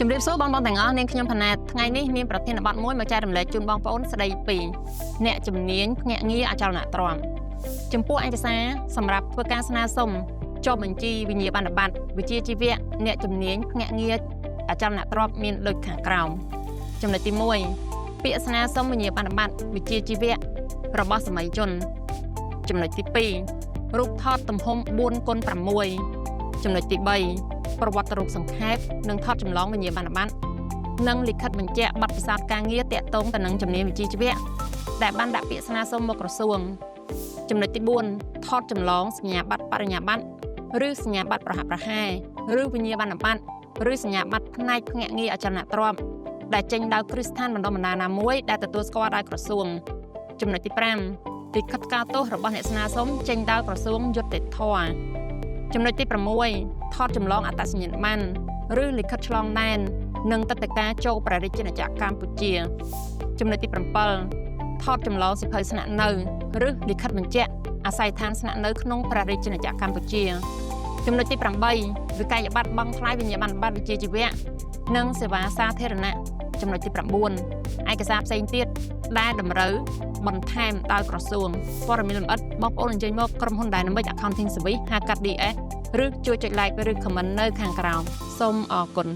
ជំរាបសួរបងប្អូនទាំងអស់នាងខ្ញុំផាណាតថ្ងៃនេះមានប្រធានបទមួយមកចែករំលែកជូនបងប្អូនស្ដីពីអ្នកជំនាញភ្នាក់ងារអចលនទ្រព្យចំពោះឯកសារសម្រាប់ធ្វើការស្នើសុំចុះបញ្ជីវិញ្ញាបនបត្រវិជ្ជាជីវៈអ្នកជំនាញភ្នាក់ងារអចលនទ្រព្យមានដូចខាងក្រោមចំណុចទី1ពាក្យស្នើសុំវិញ្ញាបនបត្រវិជ្ជាជីវៈរបស់សម័យជនចំណុចទី2រូបថតទំហំ 4x6 ចំណុចទី3ប្រវត្តិរូបសង្ខេបនិងថតចម្លងវិញ្ញាបនបត្រនិងលិខិតបញ្ជាក់បទពិសោធន៍ការងារទាក់ទងទៅនឹងជំនាញវិជ្ជាជីវៈដែលបានដាក់ពាក្យស្នើសុំមកក្រសួងចំណុចទី4ថតចម្លងសញ្ញាបត្របរិញ្ញាបត្រឬសញ្ញាបត្រប្រហាក់ប្រហែលឬវិញ្ញាបនបត្រឬសញ្ញាបត្រផ្នែកភ្នាក់ងារអចលនទ្រព្យដែលចេញដោយគ្រឹះស្ថានបណ្ដុះបណ្ដាលណាមួយដែលទទួលស្គាល់ដោយក្រសួងចំណុចទី5លិខិតថ្កោលទោសរបស់អ្នកស្នើសុំចេញដោយក្រសួងយុត្តិធម៌ចំណុចទី6ថតចម្លងអត្តសញ្ញាណប័ណ្ណឬលិខិតឆ្លងដែននិងទឹកដីការចូលព្រះរាជាណាចក្រកម្ពុជាចំណុចទី7ថតចម្លងសៀវភៅស្នាក់នៅឬលិខិតបញ្ជាក់អាស័យដ្ឋានស្នាក់នៅក្នុងព្រះរាជាណាចក្រកម្ពុជាចំណុចទី8វិក័យប័ត្របង់ថ្លៃវិញ្ញាបនបត្រវិជ្ជាជីវៈនិងសេវាសាធារណៈចំណុចទី9ឯកសារផ្សេងទៀតដែលតម្រូវបន្ថែមដោយក្រសួងព័ត៌មានលម្អិតបងប្អូនអញ្ជើញមកក្រុមហ៊ុន Dynamic Accounting Service ហៅកាត់ DS ឬជួយចុច like ឬ comment នៅខាងក្រោមសូមអរគុណ